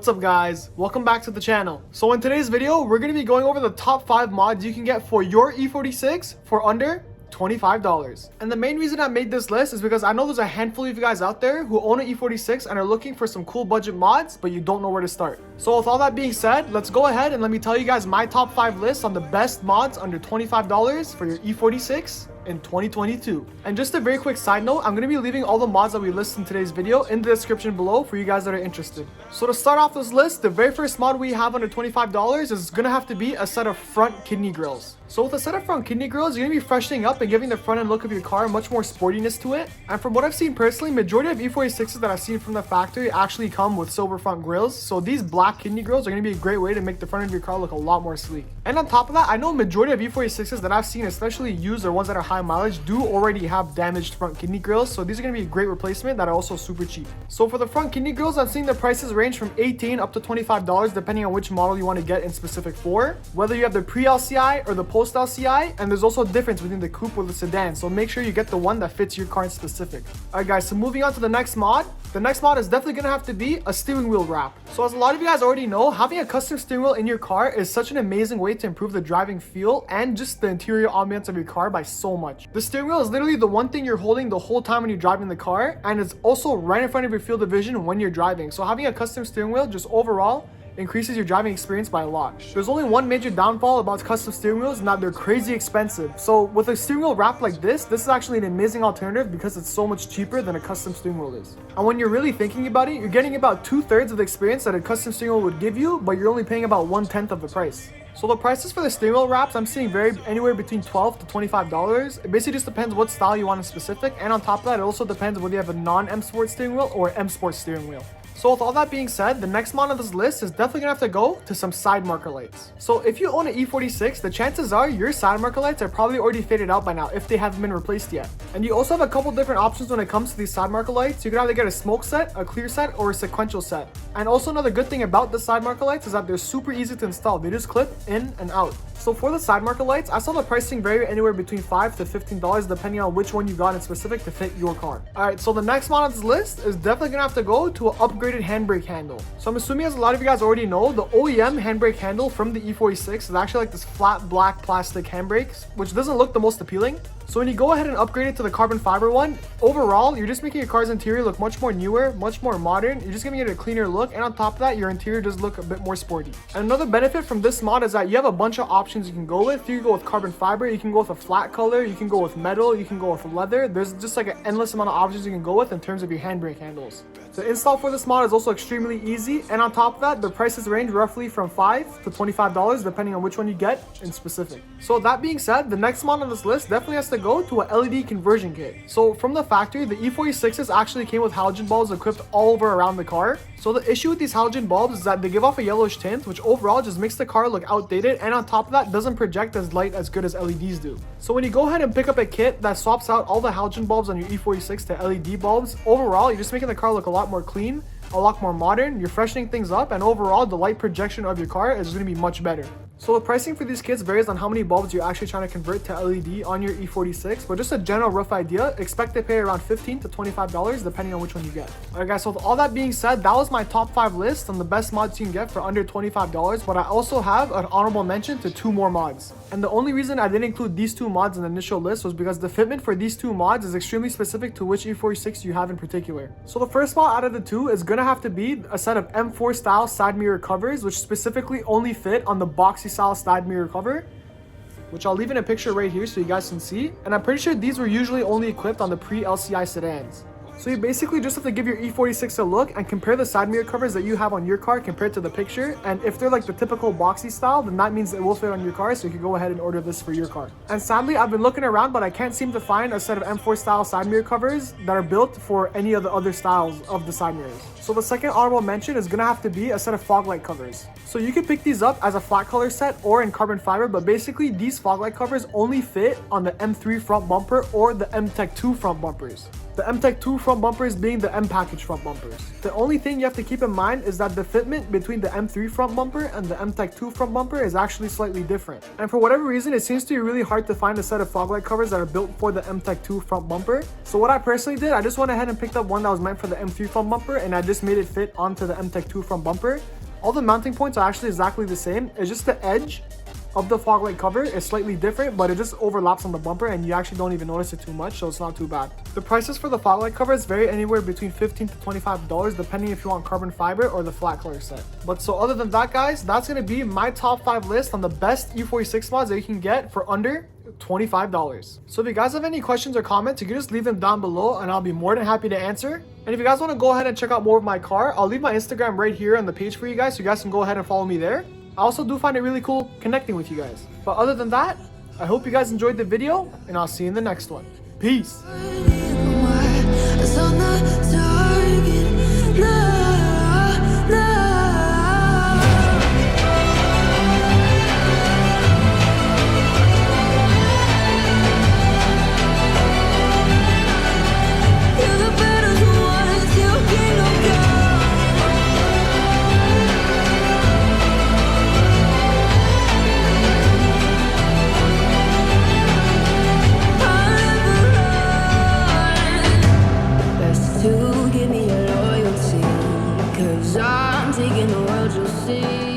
What's up guys, welcome back to the channel. So in today's video, we're going to be going over the top 5 mods you can get for your E46 for under $25. And the main reason I made this list is because I know there's a handful of you guys out there who own an E46 and are looking for some cool budget mods, but you don't know where to start. So with all that being said, let's go ahead and let me tell you guys my top 5 lists on the best mods under $25 for your E46 in 2022. And just a very quick side note, I'm going to be leaving all the mods that we list in today's video in the description below for you guys that are interested. So to start off this list, the very first mod we have under $25 is going to have to be a set of front kidney grills. So with a set of front kidney grills, you're going to be freshening up and giving the front end look of your car much more sportiness to it. And from what I've seen personally, majority of E46s that I've seen from the factory actually come with silver front grills. So these black kidney grills are going to be a great way to make the front end of your car look a lot more sleek. And on top of that, I know majority of E46s that I've seen, especially used or ones that are high mileage, do already have damaged front kidney grills. So these are going to be a great replacement that are also super cheap. So for the front kidney grills, I'm seeing the prices range from $18 up to $25 depending on which model you want to get in specific for. Whether you have the pre-LCI or the post-LCI, and there's also a difference between the coupe or the sedan, so make sure you get the one that fits your car in specific. Alright guys, so moving on to the next mod. The next mod is definitely going to have to be a steering wheel wrap. So as a lot of you guys already know, having a custom steering wheel in your car is such an amazing way to improve the driving feel and just the interior ambience of your car by so much. The steering wheel is literally the one thing you're holding the whole time when you're driving the car, and it's also right in front of your field of vision when you're driving. So having a custom steering wheel just overall increases your driving experience by a lot. There's only one major downfall about custom steering wheels, and that they're crazy expensive. So with a steering wheel wrap like this is actually an amazing alternative because it's so much cheaper than a custom steering wheel is. And when you're really thinking about it, you're getting about 2/3 of the experience that a custom steering wheel would give you, but you're only paying about 1/10 of the price. So the prices for the steering wheel wraps I'm seeing vary anywhere between $12 to $25. It basically just depends what style you want in specific, and on top of that, it also depends whether you have a non-M Sport steering wheel or M Sport steering wheel. So with all that being said, the next mod on this list is definitely gonna have to go to some side marker lights. So if you own an E46, the chances are your side marker lights are probably already faded out by now if they haven't been replaced yet. And you also have a couple different options when it comes to these side marker lights. You can either get a smoke set, a clear set, or a sequential set. And also another good thing about the side marker lights is that they're super easy to install. They just clip in and out. So for the side marker lights, I saw the pricing vary anywhere between $5 to $15 depending on which one you got in specific to fit your car. Alright, so the next mod on this list is definitely gonna have to go to an upgraded handbrake handle. So I'm assuming, as a lot of you guys already know, the OEM handbrake handle from the E46 is actually like this flat black plastic handbrake, which doesn't look the most appealing. So when you go ahead and upgrade it to the carbon fiber one, overall, you're just making your car's interior look much more newer, much more modern. You're just giving it a cleaner look, and on top of that, your interior does look a bit more sporty. And another benefit from this mod is that you have a bunch of options you can go with. You can go with carbon fiber, you can go with a flat color, you can go with metal, you can go with leather. There's just like an endless amount of options you can go with in terms of your handbrake handles. The install for this mod is also extremely easy, and on top of that, the prices range roughly from $5 to $25 depending on which one you get in specific. So that being said, the next mod on this list definitely has to go to an LED conversion kit. So from the factory, the E46s actually came with halogen bulbs equipped all over around the car. So the issue with these halogen bulbs is that they give off a yellowish tint, which overall just makes the car look outdated, and on top of that, doesn't project as light as good as LEDs do. So when you go ahead and pick up a kit that swaps out all the halogen bulbs on your E46 to LED bulbs, overall you're just making the car look a lot more clean, a lot more modern. You're freshening things up, and overall the light projection of your car is going to be much better. So the pricing for these kits varies on how many bulbs you're actually trying to convert to LED on your E46, but just a general rough idea, expect to pay around $15 to $25 depending on which one you get. Alright guys, so with all that being said, that was my top 5 list on the best mods you can get for under $25, but I also have an honorable mention to 2 more mods. And the only reason I didn't include these 2 mods in the initial list was because the fitment for these 2 mods is extremely specific to which E46 you have in particular. So the first mod out of the 2 is gonna have to be a set of M4 style side mirror covers, which specifically only fit on the boxy style side mirror cover, which I'll leave in a picture right here so you guys can see. And I'm pretty sure these were usually only equipped on the pre-LCI sedans. So you basically just have to give your E46 a look and compare the side mirror covers that you have on your car compared to the picture. And if they're like the typical boxy style, then that means it will fit on your car, so you can go ahead and order this for your car. And sadly, I've been looking around, but I can't seem to find a set of M4 style side mirror covers that are built for any of the other styles of the side mirrors. So the second honorable mention is gonna have to be a set of fog light covers. So you can pick these up as a flat color set or in carbon fiber, but basically these fog light covers only fit on the M3 front bumper or the M-Tech 2 front bumpers. The M-Tech 2 front bumpers being the M-Package front bumpers. The only thing you have to keep in mind is that the fitment between the M3 front bumper and the M-Tech 2 front bumper is actually slightly different. And for whatever reason, it seems to be really hard to find a set of fog light covers that are built for the M-Tech 2 front bumper. So what I personally did, I just went ahead and picked up one that was meant for the M3 front bumper, and I just just made it fit onto the M-Tech 2 front bumper. All the mounting points are actually exactly the same. It's just the edge of the fog light cover is slightly different, but it just overlaps on the bumper and you actually don't even notice it too much, so it's not too bad. The prices for the fog light covers vary anywhere between $15 to $25 depending if you want carbon fiber or the flat color set. But so other than that, guys, that's gonna be my top 5 list on the best E46 mods that you can get for under $25. So if you guys have any questions or comments, you can just leave them down below and I'll be more than happy to answer. And if you guys want to go ahead and check out more of my car, I'll leave my Instagram right here on the page for you guys, so you guys can go ahead and follow me there. I also do find it really cool connecting with you guys. But other than that, I hope you guys enjoyed the video and I'll see you in the next one. Peace. Give me your loyalty, 'cause I'm taking the world, you'll see.